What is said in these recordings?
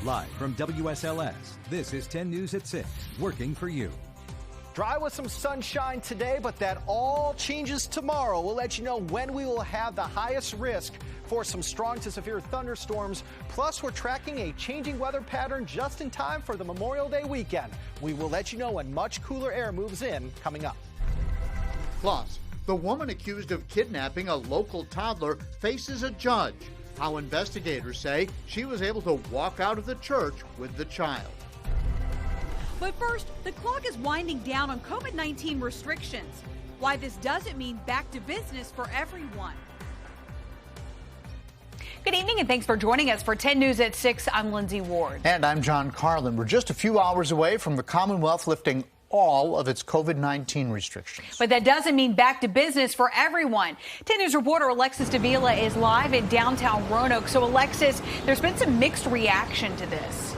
Live from WSLS, this is 10 News at 6, working for you. Dry with some sunshine today, but that all changes tomorrow. We'll let you know when we will have the highest risk for some strong to severe thunderstorms. Plus, we're tracking a changing weather pattern just in time for the Memorial Day weekend. We will let you know when much cooler air moves in coming up. Plus, the woman accused of kidnapping a local toddler faces a judge. How investigators say she was able to walk out of the church with the child. But first, the clock is winding down on COVID-19 restrictions. Why this doesn't mean back to business for everyone. Good evening and thanks for joining us for 10 News at 6. I'm Lindsay Ward. And I'm John Carlin. We're just a few hours away from the Commonwealth lifting all of its COVID-19 restrictions. But that doesn't mean back to business for everyone. 10 News reporter Alexis Davila is live in downtown Roanoke. So, Alexis, there's been some mixed reaction to this.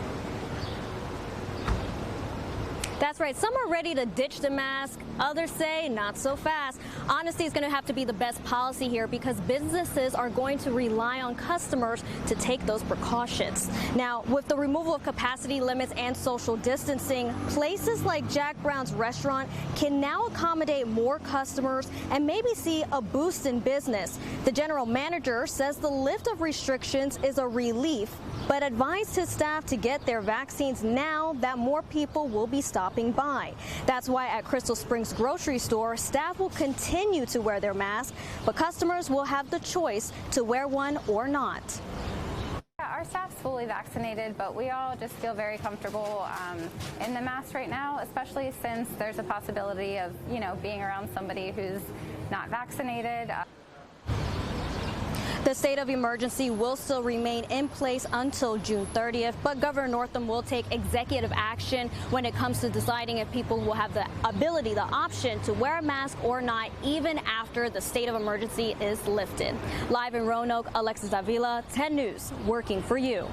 That's right. Some are ready to ditch the mask. Others say not so fast. Honesty is going to have to be the best policy here because businesses are going to rely on customers to take those precautions. Now, with the removal of capacity limits and social distancing, places like Jack Brown's restaurant can now accommodate more customers and maybe see a boost in business. The general manager says the lift of restrictions is a relief, but advised his staff to get their vaccines now that more people will be stopping by. That's why at Crystal Springs grocery store, staff will continue to wear their mask, but customers will have the choice to wear one or not. Our staff's fully vaccinated, but we all just feel very comfortable in the mask right now, especially since there's a possibility of, being around somebody who's not vaccinated. The state of emergency will still remain in place until June 30th, but Governor Northam will take executive action when it comes to deciding if people will have the ability, the option to wear a mask or not, even after the state of emergency is lifted. Live in Roanoke, Alexis Davila, 10 News, working for you.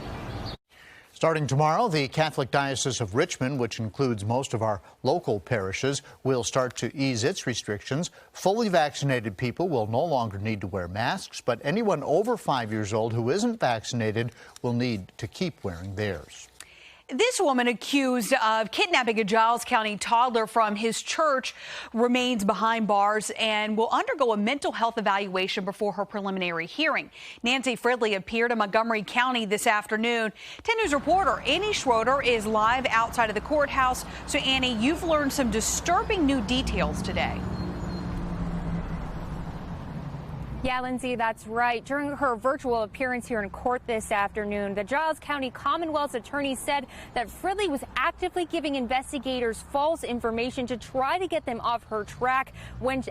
Starting tomorrow, the Catholic Diocese of Richmond, which includes most of our local parishes, will start to ease its restrictions. Fully vaccinated people will no longer need to wear masks, but anyone over 5 years old who isn't vaccinated will need to keep wearing theirs. This woman accused of kidnapping a Giles County toddler from his church remains behind bars and will undergo a mental health evaluation before her preliminary hearing. Nancy Fridley appeared in Montgomery County this afternoon. 10 News reporter Annie Schroeder is live outside of the courthouse. So, Annie, you've learned some disturbing new details today. Yeah, Lindsay, that's right. During her virtual appearance here in court this afternoon, the Giles County Commonwealth's attorney said that Fridley was actively giving investigators false information to try to get them off her track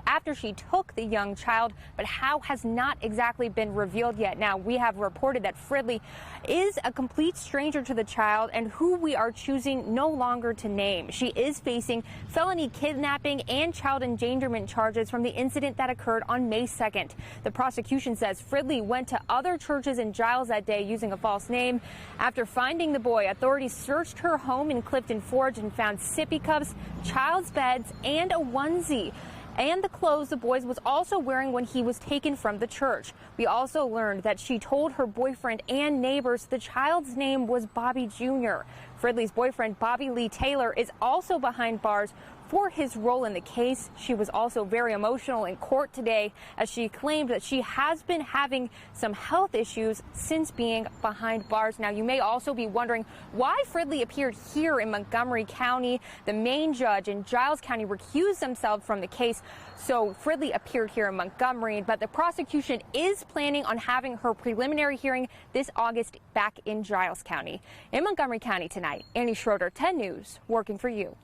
after she took the young child, but how has not exactly been revealed yet. Now, we have reported that Fridley is a complete stranger to the child and who we are choosing no longer to name. She is facing felony kidnapping and child endangerment charges from the incident that occurred on May 2nd. The prosecution says Fridley went to other churches in Giles that day using a false name. After finding the boy, authorities searched her home in Clifton Forge and found sippy cups, child's beds, and a onesie, and the clothes the boy was also wearing when he was taken from the church. We also learned that she told her boyfriend and neighbors the child's name was Bobby Jr. Fridley's boyfriend, Bobby Lee Taylor, is also behind bars for his role in the case. She was also very emotional in court today as she claimed that she has been having some health issues since being behind bars. Now, you may also be wondering why Fridley appeared here in Montgomery County. The main judge in Giles County recused himself from the case, so Fridley appeared here in Montgomery, but the prosecution is planning on having her preliminary hearing this August back in Giles County. In Montgomery County tonight, Annie Schroeder, 10 News, working for you.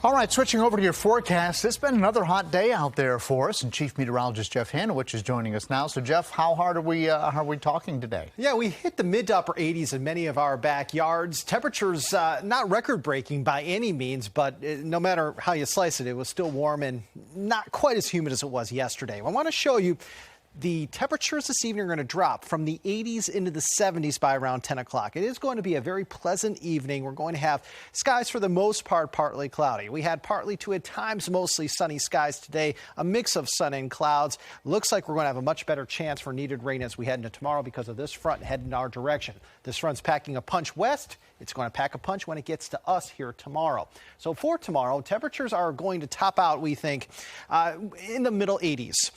All right, switching over to your forecast. It's been another hot day out there for us, and Chief Meteorologist Jeff Hanowich is joining us now. So, Jeff, how hard are we talking today? Yeah, we hit the mid to upper 80s in many of our backyards. Temperatures not record-breaking by any means, but no matter how you slice it, it was still warm and not quite as humid as it was yesterday. I want to show you The temperatures this evening are going to drop from the 80s into the 70s by around 10 o'clock. It is going to be a very pleasant evening. We're going to have skies for the most part partly cloudy. We had partly to at times mostly sunny skies today, a mix of sun and clouds. Looks like we're going to have a much better chance for needed rain as we head into tomorrow because of this front heading in our direction. This front's packing a punch west. It's going to pack a punch when it gets to us here tomorrow. So for tomorrow, temperatures are going to top out, we think, in the middle 80s.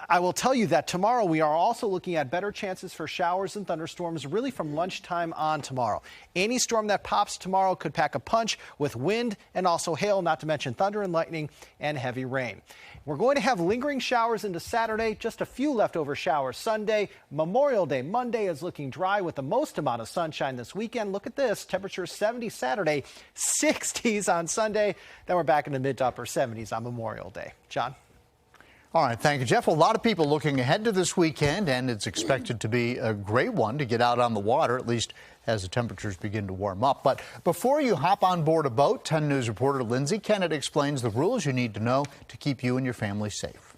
I will tell you that tomorrow we are also looking at better chances for showers and thunderstorms really from lunchtime on tomorrow. Any storm that pops tomorrow could pack a punch with wind and also hail, not to mention thunder and lightning and heavy rain. We're going to have lingering showers into Saturday, just a few leftover showers Sunday. Memorial Day Monday is looking dry with the most amount of sunshine this weekend. Look at this, temperatures 70 Saturday, 60s on Sunday. Then we're back in the mid to upper 70s on Memorial Day. John? All right, thank you, Jeff. A lot of people looking ahead to this weekend, and it's expected to be a great one to get out on the water, at least as the temperatures begin to warm up. But before you hop on board a boat, 10 News reporter Lindsay Kennett explains the rules you need to know to keep you and your family safe.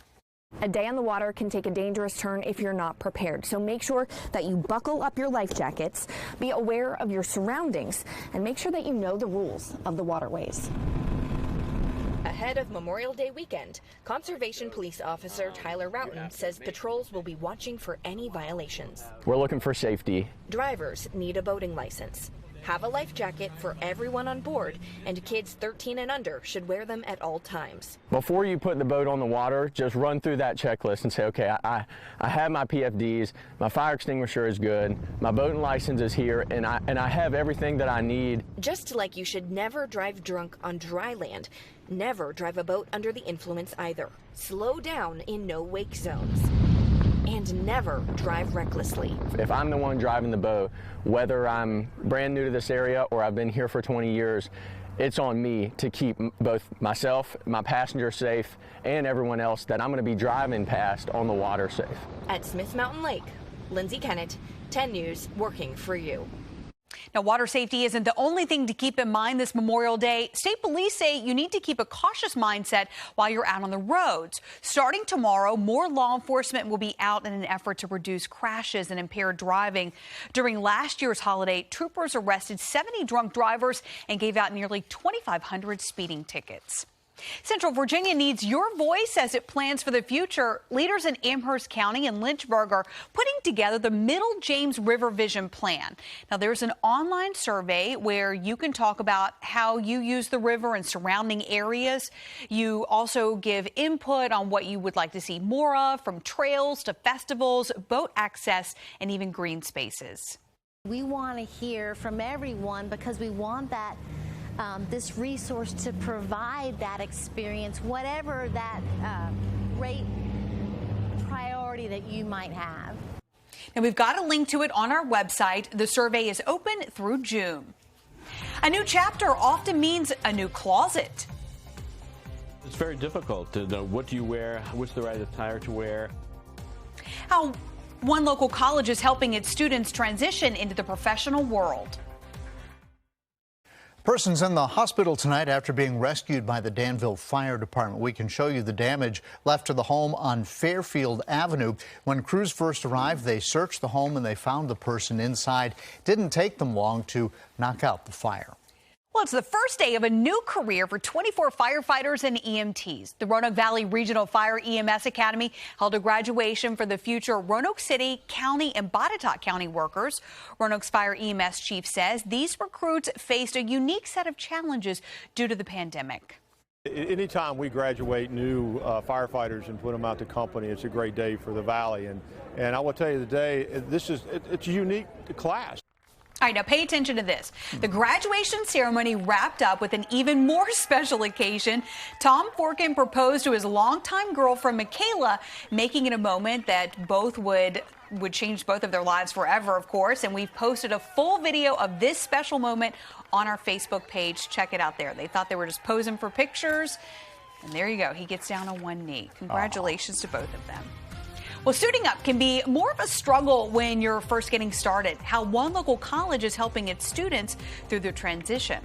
A day on the water can take a dangerous turn if you're not prepared. So make sure that you buckle up your life jackets, be aware of your surroundings, and make sure that you know the rules of the waterways. Ahead of Memorial Day weekend, Conservation Police Officer Tyler Roughton says patrols will be watching for any violations. We're looking for safety. Drivers need a boating license. Have a life jacket for everyone on board, and kids 13 and under should wear them at all times. Before you put the boat on the water, just run through that checklist and say, okay, I have my PFDs, my fire extinguisher is good, my boating license is here, and I have everything that I need. Just like you should never drive drunk on dry land, never drive a boat under the influence either. Slow down in no-wake zones. And never drive recklessly. If I'm the one driving the boat, whether I'm brand new to this area or I've been here for 20 years, it's on me to keep both myself, my passengers safe, and everyone else that I'm going to be driving past on the water safe. At Smith Mountain Lake, Lindsay Kennett, 10 News, working for you. Now, water safety isn't the only thing to keep in mind this Memorial Day. State police say you need to keep a cautious mindset while you're out on the roads. Starting tomorrow, more law enforcement will be out in an effort to reduce crashes and impaired driving. During last year's holiday, troopers arrested 70 drunk drivers and gave out nearly 2,500 speeding tickets. Central Virginia needs your voice as it plans for the future. Leaders in Amherst County and Lynchburg are putting together the Middle James River Vision Plan. Now, there's an online survey where you can talk about how you use the river and surrounding areas. You also give input on what you would like to see more of, from trails to festivals, boat access, and even green spaces. We want to hear from everyone because we want that this resource to provide that experience, whatever that great priority that you might have. Now, we've got a link to it on our website. The survey is open through June. A new chapter often means a new closet. It's very difficult to know what do you wear, what's the right attire to wear. How one local college is helping its students transition into the professional world. Person's in the hospital tonight after being rescued by the Danville Fire Department. We can show you the damage left to the home on Fairfield Avenue. When crews first arrived, they searched the home and they found the person inside. Didn't take them long to knock out the fire. Well, it's the first day of a new career for 24 firefighters and EMTs. The Roanoke Valley Regional Fire EMS Academy held a graduation for the future Roanoke City, County, and Botetourt County workers. Roanoke's Fire EMS chief says these recruits faced a unique set of challenges due to the pandemic. Anytime we graduate new firefighters and put them out to company, it's a great day for the Valley. And I will tell you today, it's a unique class. All right, now pay attention to this. The graduation ceremony wrapped up with an even more special occasion. Tom Forkin proposed to his longtime girlfriend, Michaela, making it a moment that both would change both of their lives forever, of course. And we've posted a full video of this special moment on our Facebook page. Check it out there. They thought they were just posing for pictures. And there you go. He gets down on one knee. Congratulations to both of them. Well, suiting up can be more of a struggle when you're first getting started. How one local college is helping its students through their transition.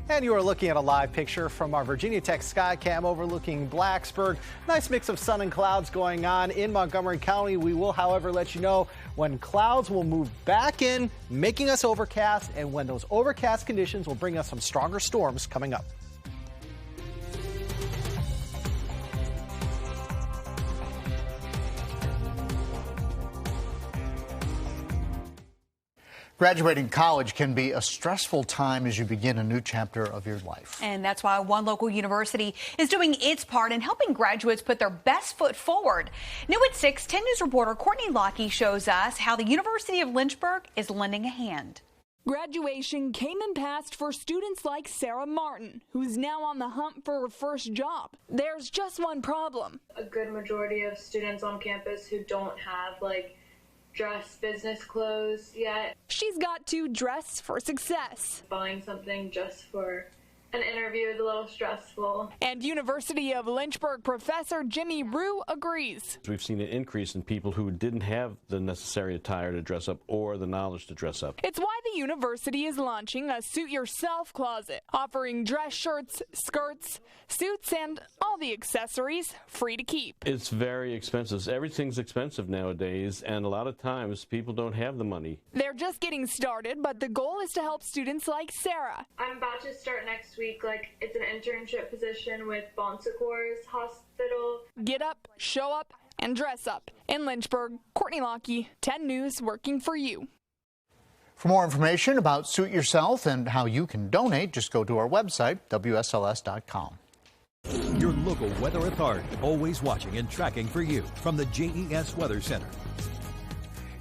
And you are looking at a live picture from our Virginia Tech Skycam overlooking Blacksburg. Nice mix of sun and clouds going on in Montgomery County. We will, however, let you know when clouds will move back in, making us overcast, and when those overcast conditions will bring us some stronger storms coming up. Graduating college can be a stressful time as you begin a new chapter of your life. And that's why one local university is doing its part in helping graduates put their best foot forward. New at 6, 10 News reporter Courtney Lockie shows us how the University of Lynchburg is lending a hand. Graduation came and passed for students like Sarah Martin, who's now on the hunt for her first job. There's just one problem. A good majority of students on campus who don't have dress business clothes yet. She's got to dress for success. Buying something just for an interview is a little stressful. And University of Lynchburg professor Jimmy Rue agrees. We've seen an increase in people who didn't have the necessary attire to dress up or the knowledge to dress up. It's why the university is launching a Suit Yourself closet, offering dress shirts, skirts, suits, and all the accessories free to keep. It's very expensive. Everything's expensive nowadays, and a lot of times people don't have the money. They're just getting started, but the goal is to help students like Sarah. I'm about to start next week. It's an internship position with Bon Secours Hospital. Get up, show up, and dress up. In Lynchburg, Courtney Lockie, 10 News, working for you. For more information about Suit Yourself and how you can donate, just go to our website, WSLS.com. Your local weather authority, always watching and tracking for you from the JES Weather Center.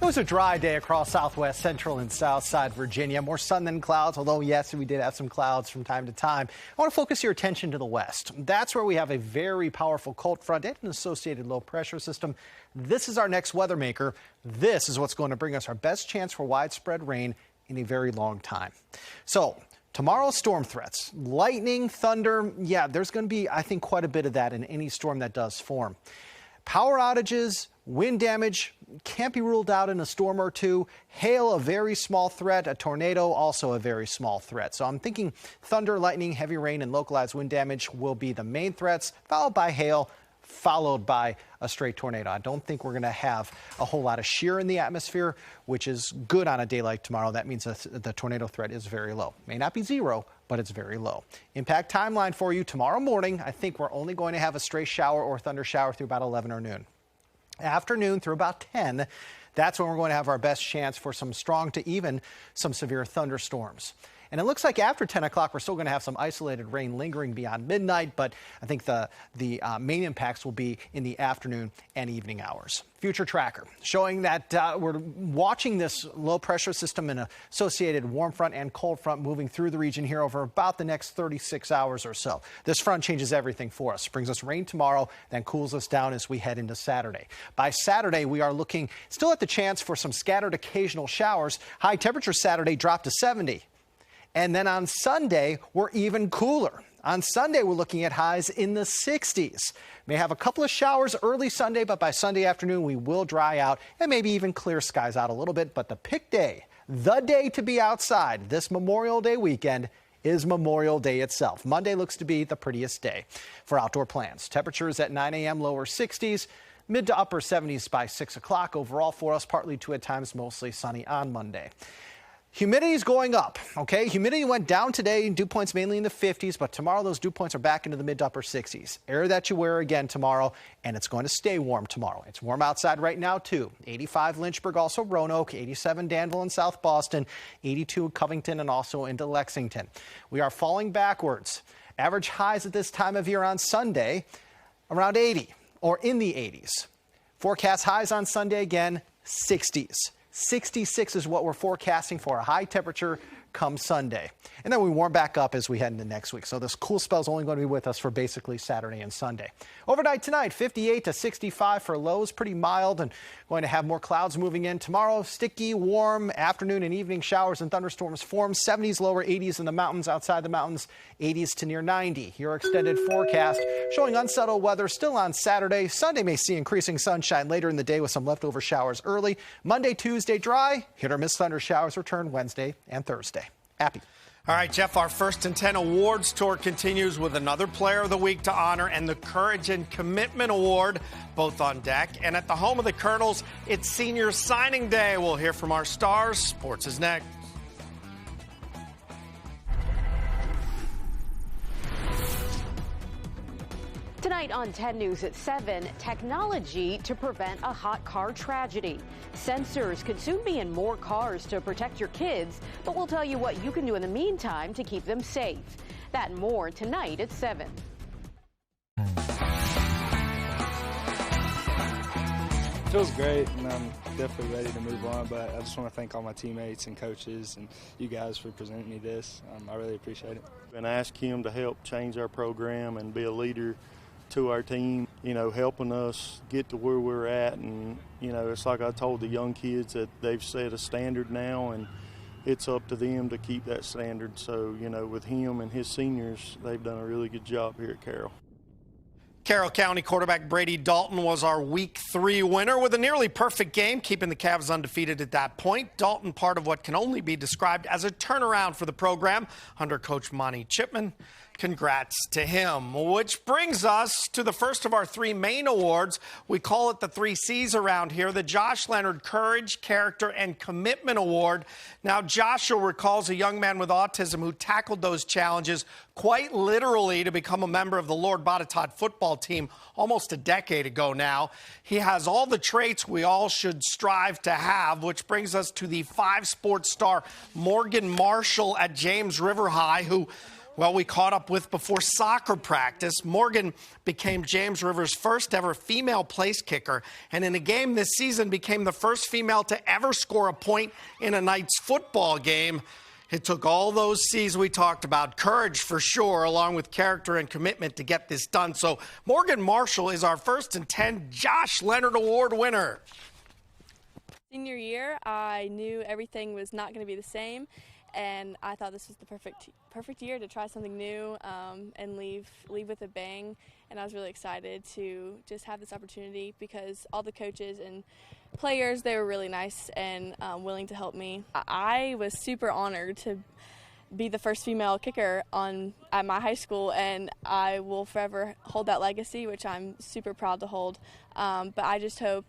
It was a dry day across southwest, central, and south side Virginia. More sun than clouds, although, yes, we did have some clouds from time to time. I want to focus your attention to the west. That's where we have a very powerful cold front and an associated low pressure system. This is our next weather maker. This is what's going to bring us our best chance for widespread rain in a very long time. So, tomorrow's storm threats, lightning, thunder, yeah, there's going to be, I think, quite a bit of that in any storm that does form. Power outages, wind damage can't be ruled out in a storm or two. Hail, a very small threat. A tornado, also a very small threat. So I'm thinking thunder, lightning, heavy rain, and localized wind damage will be the main threats, followed by hail, followed by a straight tornado. I don't think we're going to have a whole lot of shear in the atmosphere, which is good on a day like tomorrow. That means the tornado threat is very low. May not be zero, but it's very low. Impact timeline for you tomorrow morning. I think we're only going to have a stray shower or thunder shower through about 11 or noon. Afternoon through about 10, that's when we're going to have our best chance for some strong to even some severe thunderstorms. And it looks like after 10 o'clock, we're still going to have some isolated rain lingering beyond midnight, but I think the main impacts will be in the afternoon and evening hours. Future tracker showing that we're watching this low pressure system and associated warm front and cold front moving through the region here over about the next 36 hours or so. This front changes everything for us. Brings us rain tomorrow, then cools us down as we head into Saturday. By Saturday, we are looking still at the chance for some scattered occasional showers. High temperature Saturday dropped to 70. And then on Sunday, we're even cooler. On Sunday, we're looking at highs in the 60s. May have a couple of showers early Sunday, but by Sunday afternoon, we will dry out and maybe even clear skies out a little bit. But the pick day, the day to be outside this Memorial Day weekend, is Memorial Day itself. Monday looks to be the prettiest day for outdoor plans. Temperatures at 9 a.m., lower 60s. Mid to upper 70s by 6 o'clock overall for us, partly to at times mostly sunny on Monday. Humidity is going up, okay? Humidity went down today, dew points mainly in the 50s, but tomorrow those dew points are back into the mid to upper 60s. Air that you wear again tomorrow, and it's going to stay warm tomorrow. It's warm outside right now, too. 85 Lynchburg, also Roanoke, 87 Danville and South Boston, 82 Covington, and also into Lexington. We are falling backwards. Average highs at this time of year on Sunday, around 80 or in the 80s. Forecast highs on Sunday again, 60s. 66 is what we're forecasting for a high temperature come Sunday. And then we warm back up as we head into next week. So this cool spell is only going to be with us for basically Saturday and Sunday. Overnight tonight, 58 to 65 for lows, pretty mild, and going to have more clouds moving in. Tomorrow, sticky, warm, afternoon and evening showers and thunderstorms form. 70s, lower 80s in the mountains, outside the mountains, 80s to near 90. Your extended forecast showing unsettled weather still on Saturday. Sunday may see increasing sunshine later in the day with some leftover showers early. Monday, Tuesday, dry. Hit or miss thunder showers return Wednesday and Thursday. Happy. All right, Jeff, our First and 10 Awards tour continues with another Player of the Week to honor and the Courage and Commitment Award, both on deck. And at the home of the Colonels, it's Senior Signing Day. We'll hear from our stars. Sports is next. Tonight on 10 News at 7, technology to prevent a hot car tragedy. Sensors could soon be in more cars to protect your kids, but we'll tell you what you can do in the meantime to keep them safe. That and more tonight at 7. Feels great, and I'm definitely ready to move on, but I just want to thank all my teammates and coaches and you guys for presenting me this. I really appreciate it. And ask him to help change our program and be a leader to our team, helping us get to where we're at. And, it's like I told the young kids that they've set a standard now, and it's up to them to keep that standard. So, with him and his seniors, they've done a really good job here at Carroll. Carroll County quarterback Brady Dalton was our Week 3 winner with a nearly perfect game, keeping the Cavs undefeated at that point. Dalton, part of what can only be described as a turnaround for the program under Coach Monty Chipman. Congrats to him. Which brings us to the first of our 3 main awards. We call it the 3 C's around here, the Josh Leonard Courage, Character, and Commitment Award. Now, Joshua recalls a young man with autism who tackled those challenges quite literally to become a member of the Lord Botetourt football team almost a decade ago now. He has all the traits we all should strive to have, which brings us to the 5-sport star Morgan Marshall at James River High, who we caught up with before soccer practice. Morgan became James River's first ever female place kicker, and in a game this season became the first female to ever score a point in a Knights football game. It took all those C's we talked about, courage for sure, along with character and commitment to get this done. So Morgan Marshall is our First and 10 Josh Leonard Award winner. Senior year, I knew everything was not going to be the same. And I thought this was the perfect year to try something new and leave with a bang. And I was really excited to just have this opportunity because all the coaches and players, they were really nice and willing to help me. I was super honored to be the first female kicker at my high school, and I will forever hold that legacy, which I'm super proud to hold. But I just hope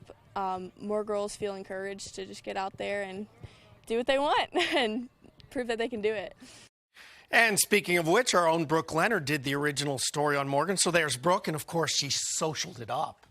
more girls feel encouraged to just get out there and do what they want and prove that they can do it. And speaking of which, our own Brooke Leonard did the original story on Morgan. So there's Brooke, and of course she socialed it up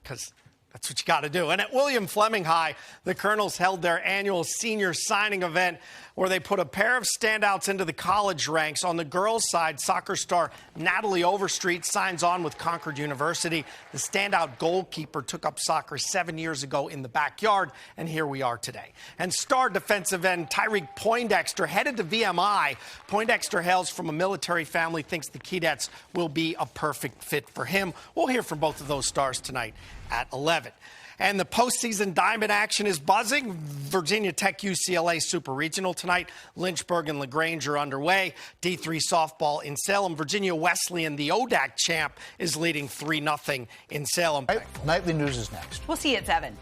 because that's what you got to do. And at William Fleming High, the Colonels held their annual senior signing event where they put a pair of standouts into the college ranks. On the girls' side, soccer star Natalie Overstreet signs on with Concord University. The standout goalkeeper took up soccer 7 years ago in the backyard, and here we are today. And star defensive end Tyreek Poindexter headed to VMI. Poindexter hails from a military family, thinks the Keydets will be a perfect fit for him. We'll hear from both of those stars tonight at 11. And the postseason diamond action is buzzing. Virginia Tech UCLA Super Regional tonight. Lynchburg and LaGrange are underway. D3 softball in Salem. Virginia Wesleyan, the ODAC champ, is leading 3-0 in Salem. Nightly news is next. We'll see you at 7.